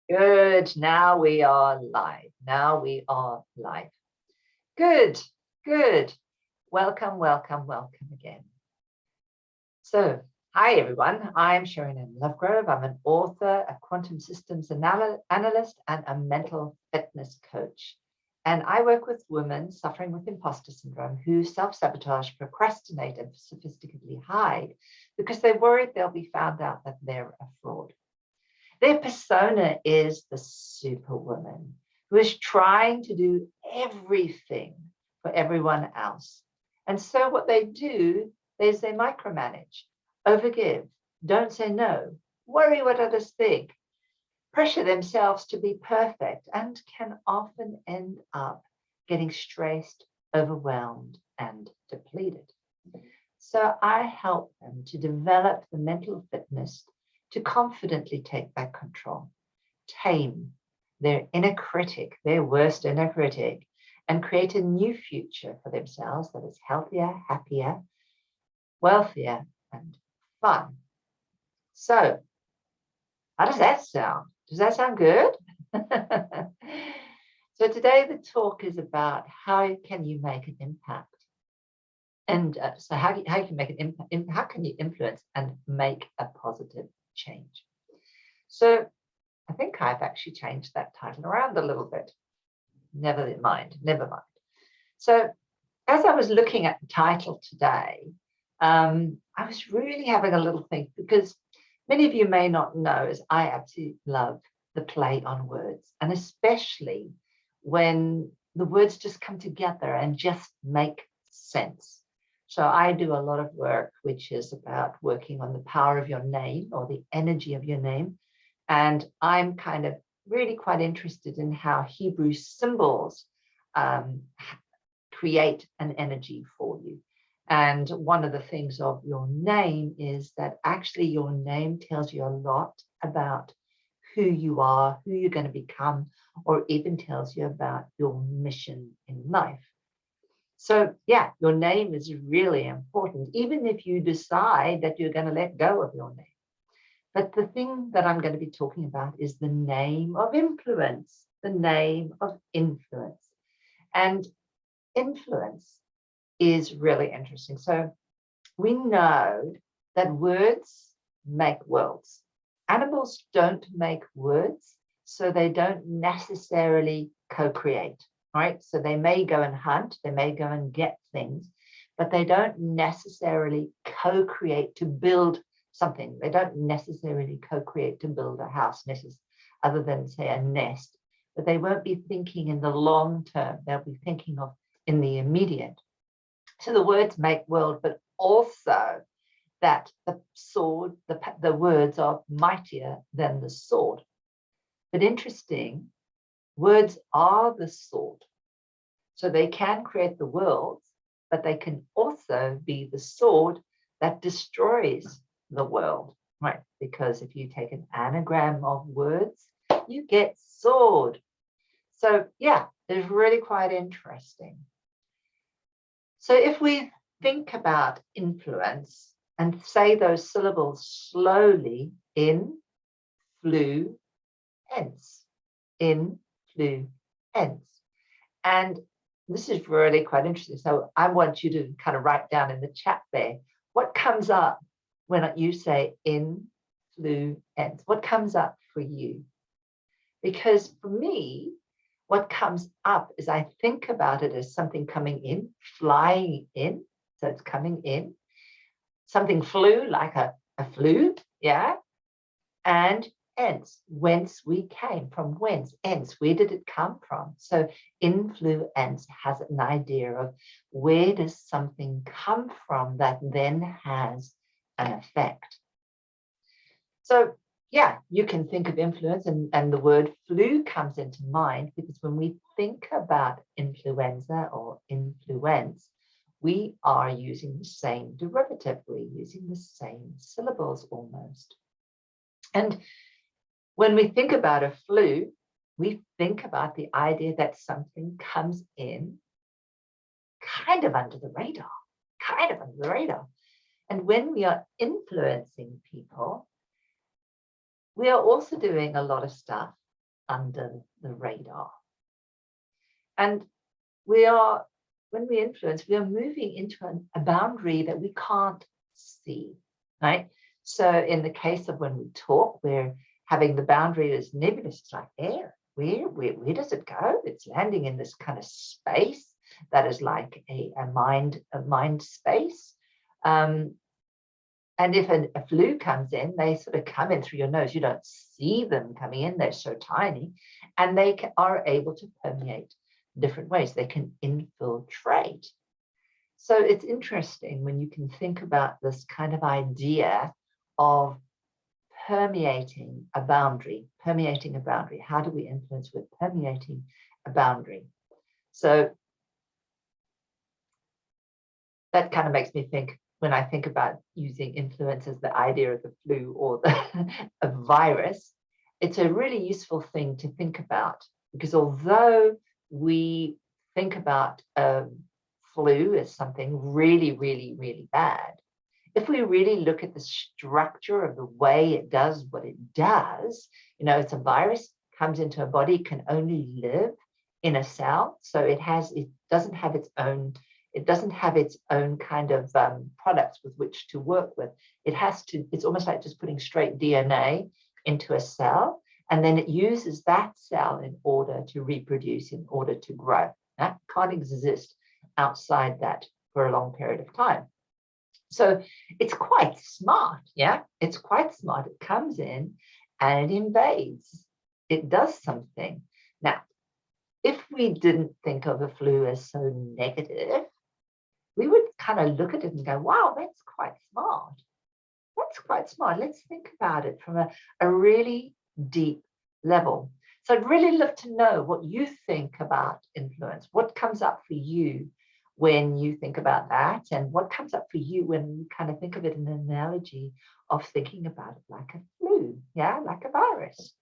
Good. Now we are live. Now we are live. Good. Good. Welcome, welcome, welcome again. So, hi everyone. I'm Sharon M. Lovegrove. I'm an author, a quantum systems analyst, and a mental fitness coach. And I work with women suffering with imposter syndrome who self-sabotage, procrastinate, and sophisticatedly hide because they're worried they'll be found out that they're a fraud. Their persona is the superwoman who is trying to do everything for everyone else. And so what they do is they micromanage, overgive, don't say no, worry what others think, pressure themselves to be perfect, and can often end up getting stressed, overwhelmed, and depleted. So I help them to develop the mental fitness to confidently take back control, tame their inner critic, their worst inner critic, and create a new future for themselves that is healthier, happier, wealthier, and fun. So, how does that sound? Does that sound good? So today the talk is about how can you make an impact. And so how you can make an impact, how can you influence and make a positive change? So I think I've actually changed that title around a little bit. Never mind. So as I was looking at the title today, I was really having a little think, because many of you may not know, is I absolutely love the play on words, and especially when the words just come together and just make sense. So I do a lot of work which is about working on the power of your name, or the energy of your name. And I'm kind of really quite interested in how Hebrew symbols create an energy for you. And one of the things of your name is that actually your name tells you a lot about who you are, who you're going to become, or even tells you about your mission in life. So yeah, your name is really important, even if you decide that you're going to let go of your name. But the thing that I'm going to be talking about is the name of influence, the name of influence. And influence is really interesting. So we know that words make worlds. Animals don't make words, so they don't necessarily co-create. Right? So they may go and hunt, they may go and get things, but they don't necessarily co-create to build something. They don't necessarily co-create to build a house, other than say a nest, but they won't be thinking in the long term. They'll be thinking of in the immediate. So the words make world, but also that the sword, the words are mightier than the sword. But interesting, words are the sword. So they can create the world, but they can also be the sword that destroys the world, right? Because if you take an anagram of words, you get sword. So yeah, it's really quite interesting. So if we think about influence and say those syllables slowly, in-flu-ence, in-flu-ence. And this is really quite interesting. So I want you to kind of write down in the chat there, what comes up when you say in-flu-ence? What comes up for you? Because for me, what comes up is I think about it as something coming in, flying in. So it's coming in. Something flew, like a flu, yeah? And ence, whence we came, from whence, ence, where did it come from? So influence has an idea of where does something come from that then has an effect. So yeah, you can think of influence, and the word flu comes into mind because when we think about influenza or influence, we are using the same derivative. We're using the same syllables almost. And when we think about a flu, we think about the idea that something comes in kind of under the radar. And when we are influencing people, we are also doing a lot of stuff under the radar. And when we influence, we are moving into a boundary that we can't see, right? So in the case of when we talk, we're having the boundary as nebulous. It's like air. Where does it go? It's landing in this kind of space that is like a mind space. And if a flu comes in, they sort of come in through your nose. You don't see them coming in. They're so tiny, and they are able to permeate different ways. They can infiltrate. So it's interesting when you can think about this kind of idea of permeating a boundary. How do we influence? We're permeating a boundary. So that kind of makes me think, when I think about using influence as the idea of the flu or a virus, it's a really useful thing to think about, because although we think about flu as something really, really, really bad, if we really look at the structure of the way it does what it does, it's a virus, comes into a body, can only live in a cell. So it doesn't have its own kind of products with which to work with. It's almost like just putting straight DNA into a cell, and then it uses that cell in order to reproduce, in order to grow. That can't exist outside that for a long period of time. So it's quite smart, yeah? It's quite smart. It comes in and it invades. It does something. Now, if we didn't think of the flu as so negative, we would kind of look at it and go, wow, that's quite smart. That's quite smart. Let's think about it from a really deep level. So I'd really love to know what you think about influence. What comes up for you when you think about that, and what comes up for you when you kind of think of it in an analogy of thinking about it like a flu, yeah, like a virus.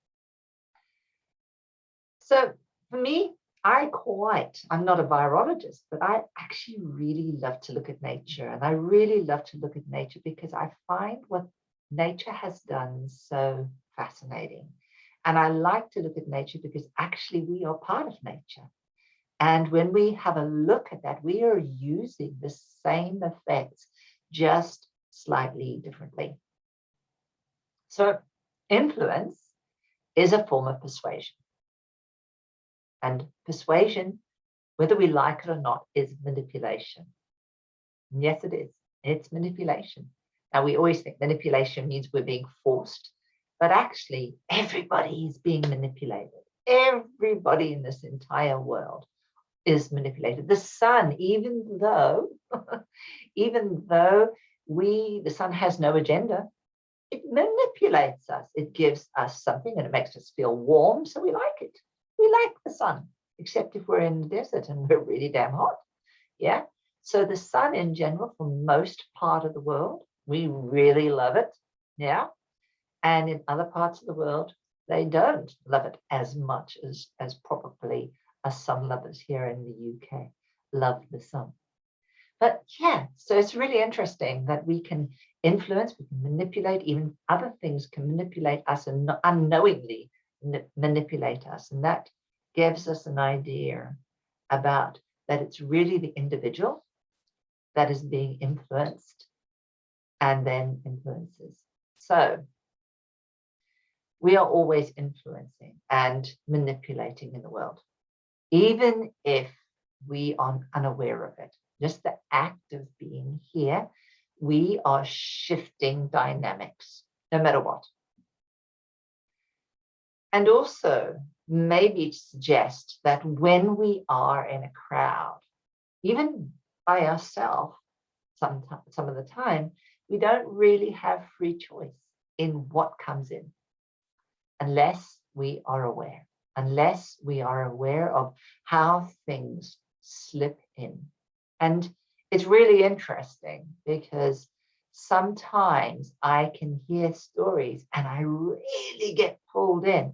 So for me, I'm not a virologist, but I actually really love to look at nature. And I really love to look at nature because I find what nature has done so fascinating. And I like to look at nature because actually we are part of nature. And when we have a look at that, we are using the same effects, just slightly differently. So influence is a form of persuasion. And persuasion, whether we like it or not, is manipulation. And yes, it is. It's manipulation. Now, we always think manipulation means we're being forced, but actually everybody is being manipulated. Everybody in this entire world is manipulated. The sun, even though the sun has no agenda, it manipulates us. It gives us something and it makes us feel warm, so we like it. We like the sun, except if we're in the desert and we're really damn hot. Yeah. So the sun in general, for most part of the world, we really love it. Yeah. And in other parts of the world, they don't love it as much as probably us sun lovers here in the UK love the sun. But yeah, so it's really interesting that we can influence, we can manipulate, even other things can manipulate us and unknowingly manipulate us. And that gives us an idea about that it's really the individual that is being influenced and then influences. So we are always influencing and manipulating in the world, even if we are unaware of it. Just the act of being here, we are shifting dynamics, no matter what. And also, maybe suggest that when we are in a crowd, even by ourselves, some of the time, we don't really have free choice in what comes in, unless we are aware of how things slip in. And it's really interesting because sometimes I can hear stories and I really get pulled in.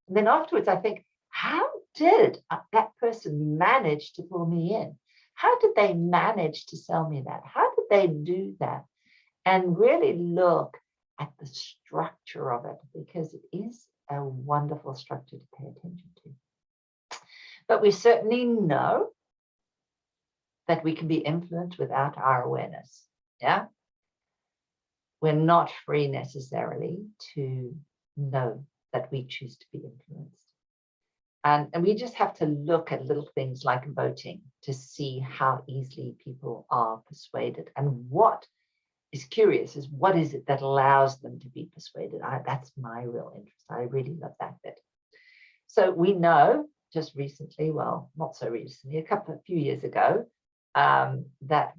And then afterwards I think, how did that person manage to pull me in? How did they manage to sell me that? How did they do that? And really look at the structure of it, because it is a wonderful structure to pay attention to. But we certainly know that we can be influenced without our awareness. Yeah. We're not free necessarily to know that we choose to be influenced. And we just have to look at little things like voting to see how easily people are persuaded. And what is curious is, what is it that allows them to be persuaded? That's my real interest. I really love that bit. So we know just recently, well, not so recently, a few years ago, that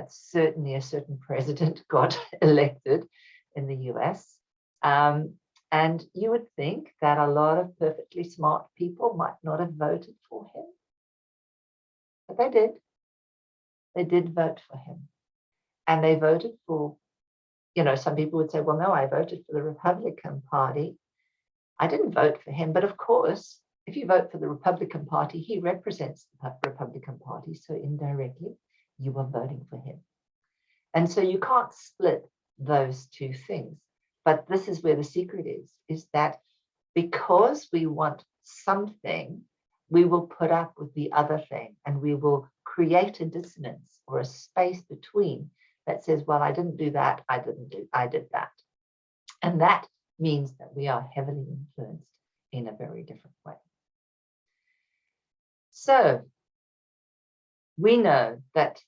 certainly a certain president got elected in the US. And you would think that a lot of perfectly smart people might not have voted for him. But they did. They did vote for him. And they voted for, some people would say, well, no, I voted for the Republican Party. I didn't vote for him. But of course, if you vote for the Republican Party, he represents the Republican Party. So indirectly, you are voting for him. And so you can't split those two things. But this is where the secret is that because we want something, we will put up with the other thing, and we will create a dissonance or a space between that says, well, I didn't do that, I did that. And that means that we are heavily influenced in a very different way. So we know that,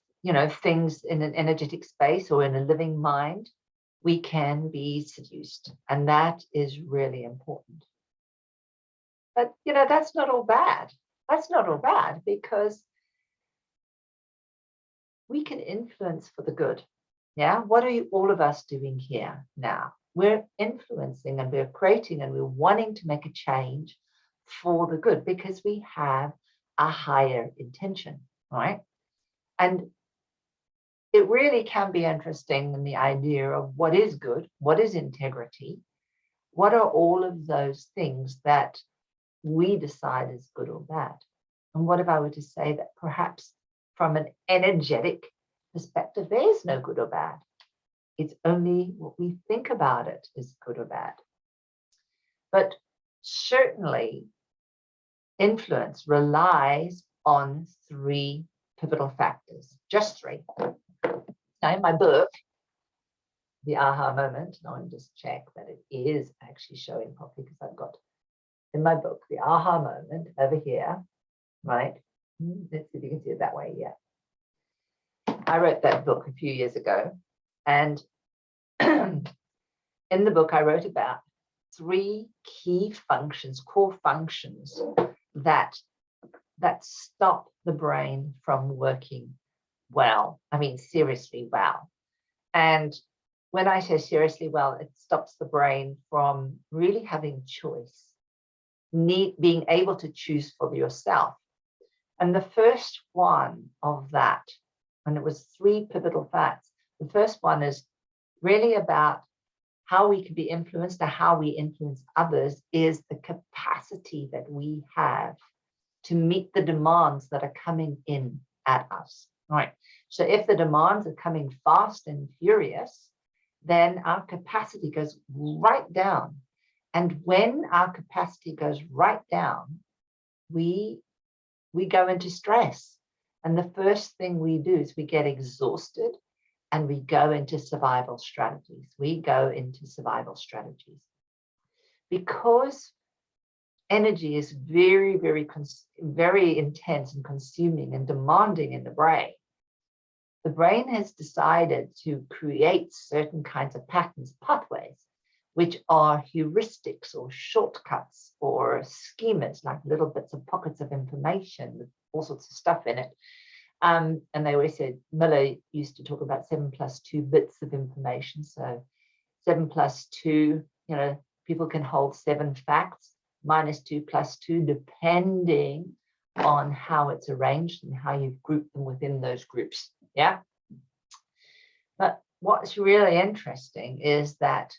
things in an energetic space or in a living mind, we can be seduced, and that is really important. But, that's not all bad. That's not all bad, because we can influence for the good. Yeah. What are all of us doing here now? We're influencing, and we're creating, and we're wanting to make a change for the good, because we have a higher intention, right? And it really can be interesting in the idea of what is good, what is integrity, what are all of those things that we decide is good or bad. And what if I were to say that perhaps from an energetic perspective, there is no good or bad. It's only what we think about it is good or bad. But certainly, influence relies on three pivotal factors, just three. Now, in my book, The Aha Moment, now I'm just check that it is actually showing properly, because I've got in my book, The Aha Moment over here, right? Let's see if you can see it that way. Yeah. I wrote that book a few years ago. And in the book, I wrote about three key functions, core functions that stop the brain from working well. I mean, seriously well. And when I say seriously well, it stops the brain from really having choice, being able to choose for yourself. And the first one of that, and it was three pivotal facts. The first one is really about how we can be influenced, or how we influence others, is the capacity that we have to meet the demands that are coming in at us. Right. So if the demands are coming fast and furious, then our capacity goes right down. And when our capacity goes right down, we go into stress. And the first thing we do is we get exhausted, and we go into survival strategies. Because energy is very, very, very intense and consuming and demanding in the brain. The brain has decided to create certain kinds of patterns, pathways, which are heuristics or shortcuts or schemas, like little bits of pockets of information with all sorts of stuff in it. And they always said, Miller used to talk about 7 + 2 bits of information. So 7 + 2, people can hold 7 facts, -2 + 2, depending on how it's arranged and how you've grouped them within those groups. Yeah. But what's really interesting is that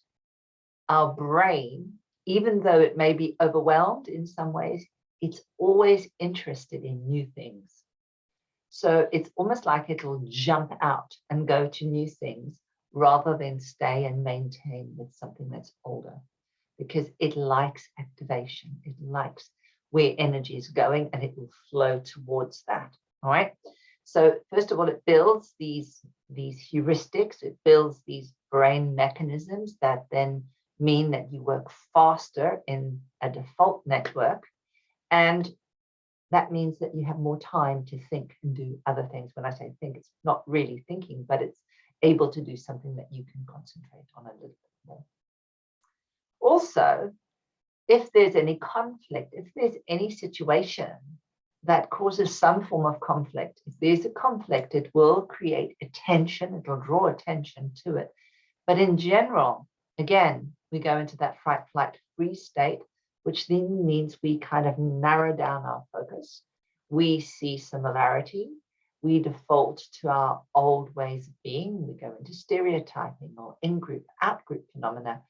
our brain, even though it may be overwhelmed in some ways, it's always interested in new things. So it's almost like it'll jump out and go to new things rather than stay and maintain with something that's older. because it likes activation. It likes where energy is going, and it will flow towards that. All right. So first of all, it builds these heuristics. It builds these brain mechanisms that then mean that you work faster in a default network. And that means that you have more time to think and do other things. When I say think, it's not really thinking, but it's able to do something that you can concentrate on a little bit more. Also, if there's any conflict, if there's any situation that causes some form of conflict, if there's a conflict, it will create attention, it'll draw attention to it. But in general, again, we go into that fight, flight, freeze state, which then means we kind of narrow down our focus. We see similarity. We default to our old ways of being. We go into stereotyping or in-group, out-group phenomena.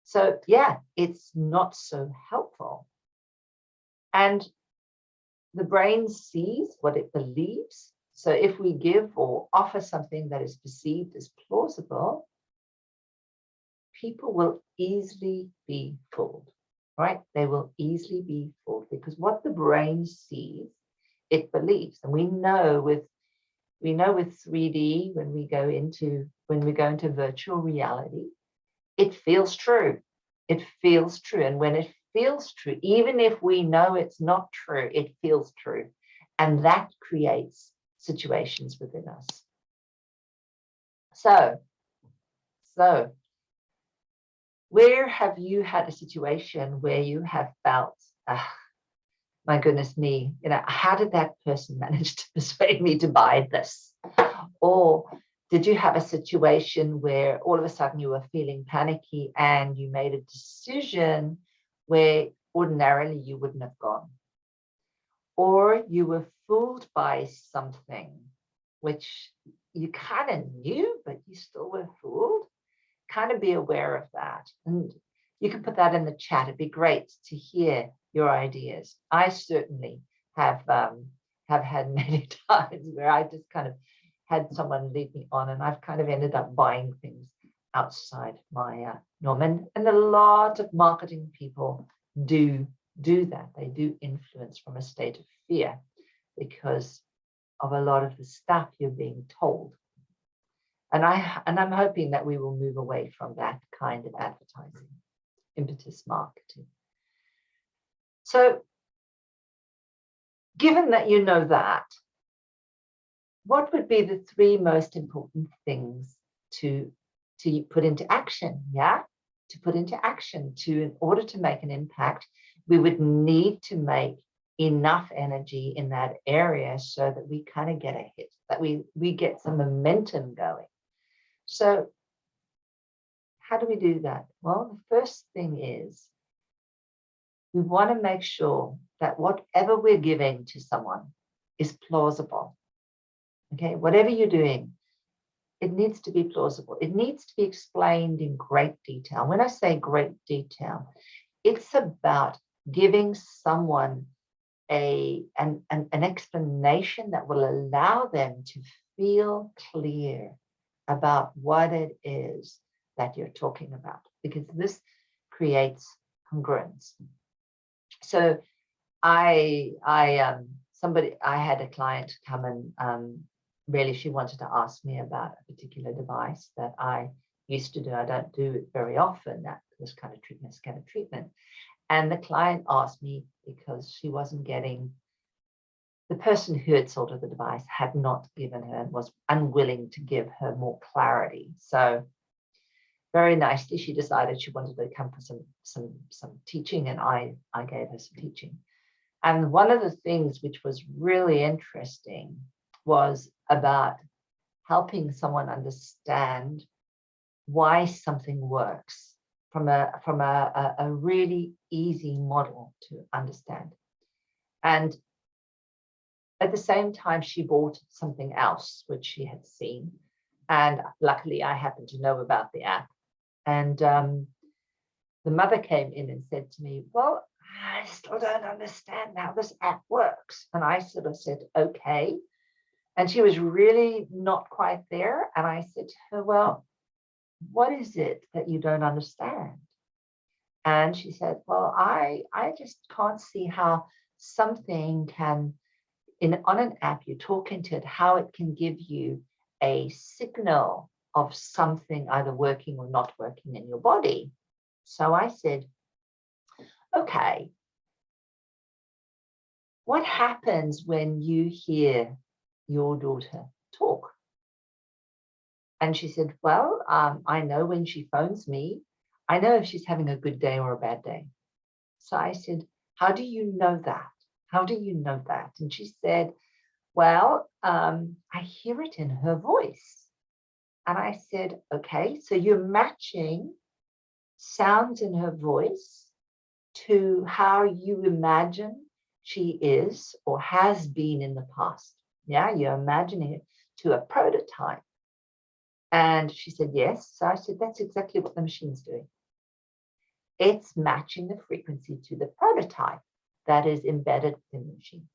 So yeah, it's not so helpful. And the brain sees what it believes. So if we give or offer something that is perceived as plausible, people will easily be fooled, right? They will easily be fooled because what the brain sees, it believes. And we know with 3D, when we go into virtual reality, it feels true. It feels true. And when it feels true, even if we know it's not true, it feels true. And that creates situations within us. So where have you had a situation where you have felt, my goodness me, how did that person manage to persuade me to buy this? Or did you have a situation where all of a sudden you were feeling panicky and you made a decision where ordinarily you wouldn't have gone? Or you were fooled by something which you kind of knew, but you still were fooled? Kind of be aware of that. And you can put that in the chat. It'd be great to hear your ideas. I certainly have had many times where I just kind of had someone lead me on, and I've kind of ended up buying things outside my norm. And a lot of marketing people do that. They do influence from a state of fear because of a lot of the stuff you're being told. And I'm hoping that we will move away from that kind of advertising, impetus marketing. So given that you know that, what would be the 3 most important things to put into action? Yeah, to put into action. In order to make an impact, we would need to make enough energy in that area so that we kind of get a hit, that we get some momentum going. So how do we do that? Well, the first thing is we want to make sure that whatever we're giving to someone is plausible. Okay, whatever you're doing, it needs to be plausible. It needs to be explained in great detail. When I say great detail, it's about giving someone an explanation that will allow them to feel clear about what it is that you're talking about, because this creates congruence. So I had a client come and really she wanted to ask me about a particular device that I used to do. I don't do it very often, this kind of treatment. And the client asked me because she wasn't getting, the person who had sold her the device had not given her, was unwilling to give her more clarity. So very nicely, she decided she wanted to come for some teaching, and I gave her some teaching. And one of the things which was really interesting was about helping someone understand why something works from a really easy model to understand. And at the same time, she bought something else which she had seen, and luckily I happened to know about the app. And the mother came in and said to me, well, I still don't understand how this app works. And I sort of said, okay. And she was really not quite there. And I said to her, well, what is it that you don't understand? And she said, well, I just can't see how something can, on an app, you talk into it, how it can give you a signal of something either working or not working in your body. So I said, okay, what happens when you hear your daughter talk? And she said, well, I know when she phones me, I know if she's having a good day or a bad day. So I said, how do you know that? How do you know that? And she said, well, I hear it in her voice. And I said, okay, so you're matching sounds in her voice to how you imagine she is or has been in the past. Yeah, you're imagining it to a prototype. And she said, yes. So I said, that's exactly what the machine's doing. It's matching the frequency to the prototype that is embedded within the machine.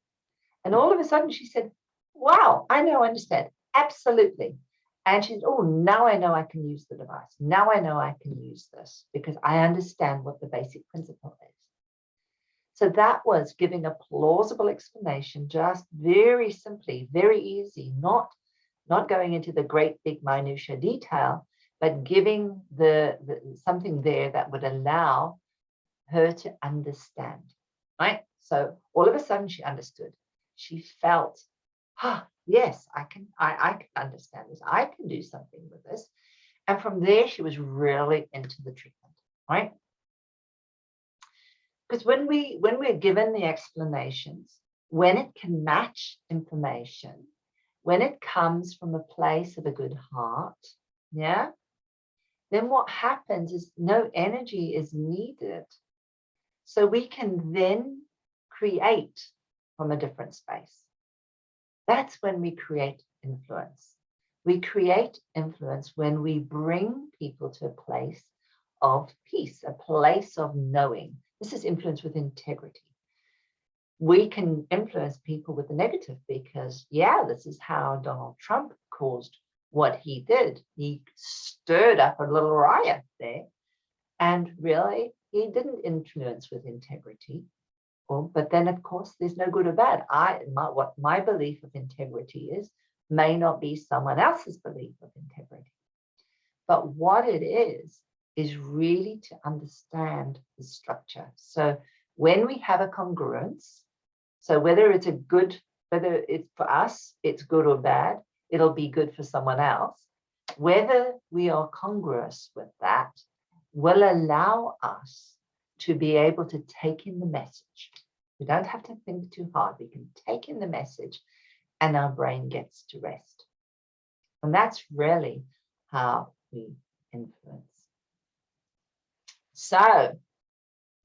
And all of a sudden she said, wow, I now understand. Absolutely. And she said, oh, now I know I can use the device. Now I know I can use this because I understand what the basic principle is. So that was giving a plausible explanation, just very simply, very easy, not going into the great big minutiae detail, but giving something there that would allow her to understand, right? So all of a sudden she understood. She felt, yes, I can understand this. I can do something with this. And from there, she was really into the treatment, right? Because when we're given the explanations, when it can match information, when it comes from a place of a good heart, yeah, then what happens is no energy is needed. So we can then create from a different space. That's when we create influence. We create influence when we bring people to a place of peace, a place of knowing. This is influence with integrity. We can influence people with the negative because, yeah, this is how Donald Trump caused what he did. He stirred up a little riot there. And really, he didn't influence with integrity. But then, of course, there's no good or bad. What my belief of integrity is may not be someone else's belief of integrity. But what it is really to understand the structure. So when we have a congruence, so whether it's for us, it's good or bad, it'll be good for someone else. Whether we are congruous with that will allow us to be able to take in the message. We don't have to think too hard. We can take in the message and our brain gets to rest. And that's really how we influence. So,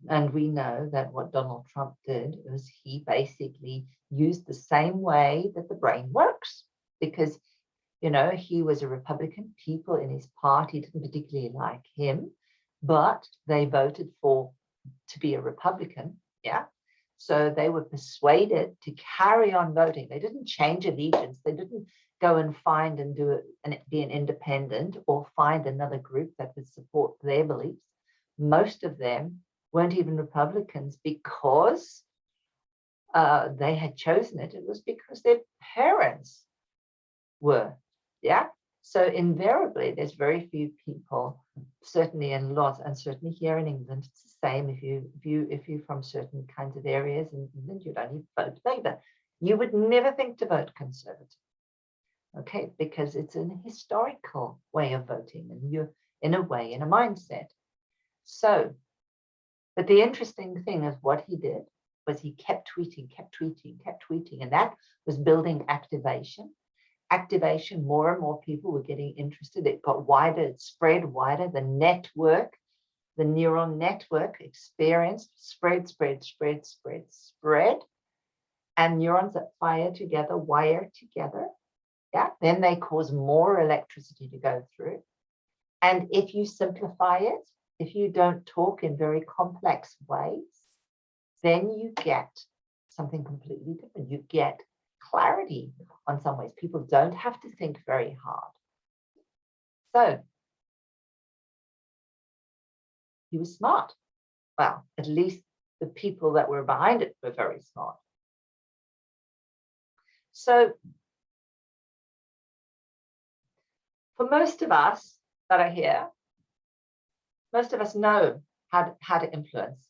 and we know that what Donald Trump did was he basically used the same way that the brain works because, you know, he was a Republican. People in his party didn't particularly like him, but they voted to be a Republican. Yeah. So they were persuaded to carry on voting. They didn't change allegiance. They didn't go and find and do it and be an independent or find another group that would support their beliefs. Most of them weren't even Republicans because they had chosen it. It was because their parents were. Yeah. So invariably, there's very few people, certainly in lots, and certainly here in England, it's the same. If you're from certain kinds of areas in England, you'd only vote Labour. You would never think to vote Conservative, okay, because it's an historical way of voting, and you're in a mindset. So, but the interesting thing is what he did was he kept tweeting, and that was building activation. More and more people were getting interested. It got wider, it spread wider. The network, the neural network experienced spread. And neurons that fire together, wire together. Yeah, then they cause more electricity to go through. And if you simplify it, if you don't talk in very complex ways, then you get something completely different. You get clarity on some ways. People don't have to think very hard. So he was smart. Well, at least the people that were behind it were very smart. So for most of us that are here, most of us know how to influence.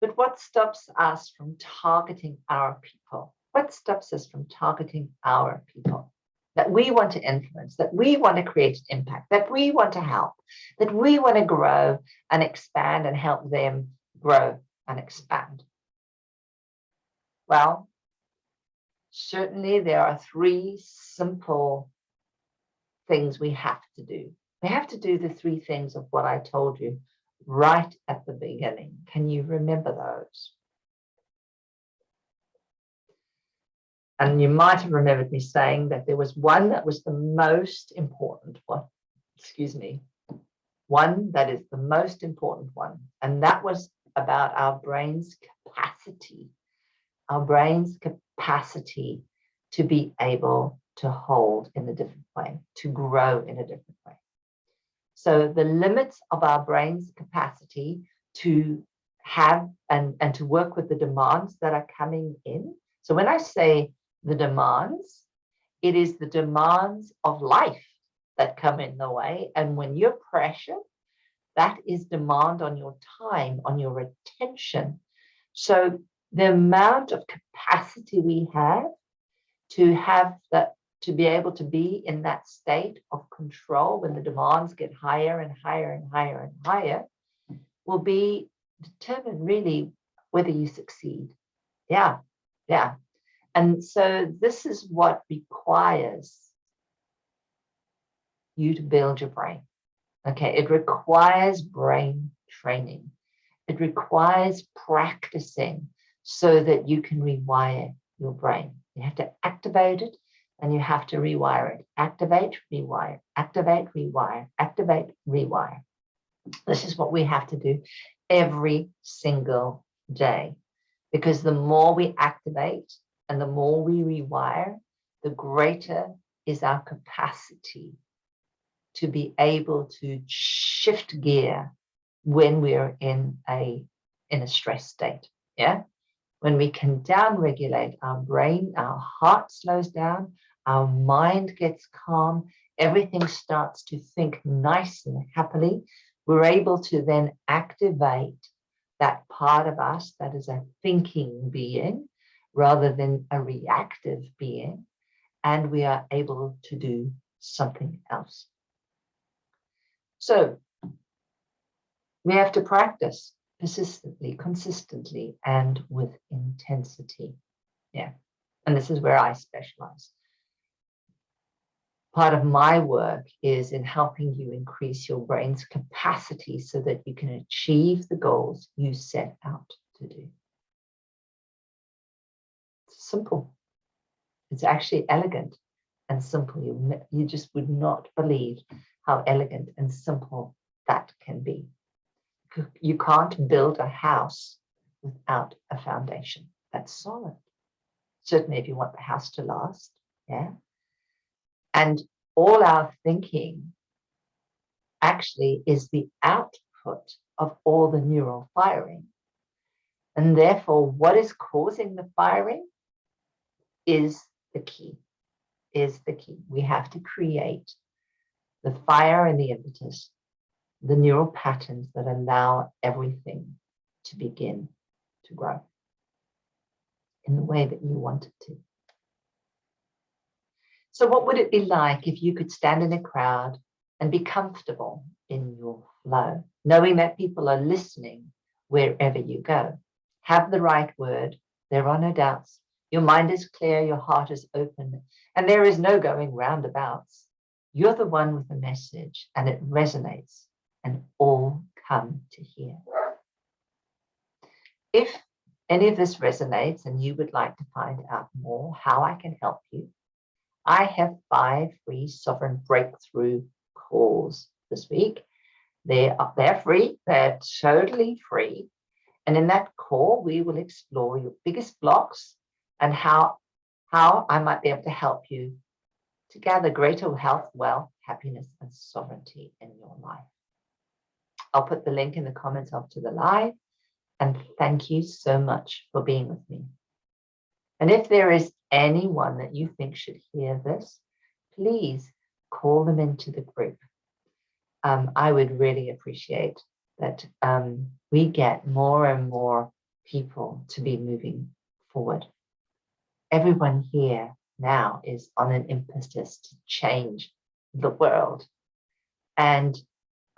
But what stops us from targeting our people? What stops us from targeting our people that we want to influence, that we want to create an impact, that we want to help, that we want to grow and expand and help them grow and expand? Well, certainly there are 3 simple things we have to do. We have to do the 3 things of what I told you right at the beginning. Can you remember those? And you might have remembered me saying that there was one that was the most important one. Excuse me. One that is the most important one. And that was about our brain's capacity. Our brain's capacity to be able to hold in a different way, to grow in a different way. So the limits of our brain's capacity to have and to work with the demands that are coming in. So when I say the demands, it is the demands of life that come in the way. And when you're pressured, that is demand on your time, on your attention. So the amount of capacity we have that, to be able to be in that state of control when the demands get higher and higher and higher and higher, will be determined really whether you succeed. Yeah. And so this is what requires you to build your brain. Okay, it requires brain training. It requires practicing so that you can rewire your brain. You have to activate it and you have to rewire it. Activate, rewire, activate, rewire, activate, rewire. This is what we have to do every single day, because the more we activate and the more we rewire, the greater is our capacity to be able to shift gear when we're in a stress state. Yeah. When we can down-regulate our brain, our heart slows down, our mind gets calm, everything starts to think nice and happily, we're able to then activate that part of us that is a thinking being rather than a reactive being, and we are able to do something else. So we have to practice persistently, consistently, and with intensity. Yeah. And this is where I specialize. Part of my work is in helping you increase your brain's capacity so that you can achieve the goals you set out to do. It's simple. It's actually elegant and simple. You just would not believe how elegant and simple that can be. You can't build a house without a foundation that's solid. Certainly if you want the house to last, yeah. And all our thinking actually is the output of all the neural firing. And therefore, what is causing the firing is the key, We have to create the fire and the impetus, the neural patterns that allow everything to begin to grow in the way that you want it to. So what would it be like if you could stand in a crowd and be comfortable in your flow, knowing that people are listening wherever you go? Have the right word, there are no doubts. Your mind is clear, your heart is open, and there is no going roundabouts. You're the one with the message, and it resonates, and all come to hear. If any of this resonates and you would like to find out more how I can help you, I have 5 free sovereign breakthrough calls this week. They're free, they're totally free. And in that call, we will explore your biggest blocks and how I might be able to help you to gather greater health, wealth, happiness, and sovereignty in your life. I'll put the link in the comments after the live. And thank you so much for being with me. And if there is anyone that you think should hear this, please call them into the group. I would really appreciate that we get more and more people to be moving forward. Everyone here now is on an impetus to change the world. And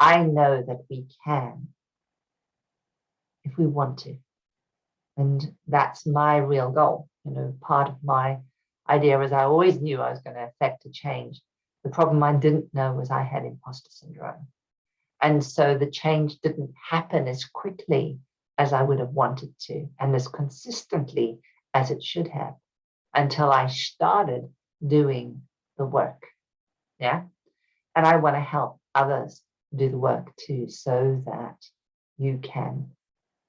I know that we can if we want to. And that's my real goal. You know, part of my idea is I always knew I was going to affect a change. The problem I didn't know was I had imposter syndrome. And so the change didn't happen as quickly as I would have wanted to, and as consistently as it should have, until I started doing the work. Yeah. And I want to help others do the work too, so that you can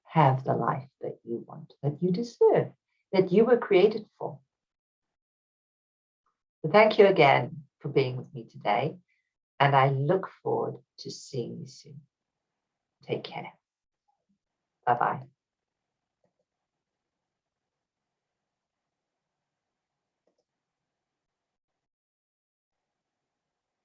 have the life that you want, that you deserve, that you were created for. So thank you again for being with me today. And I look forward to seeing you soon. Take care. Bye-bye.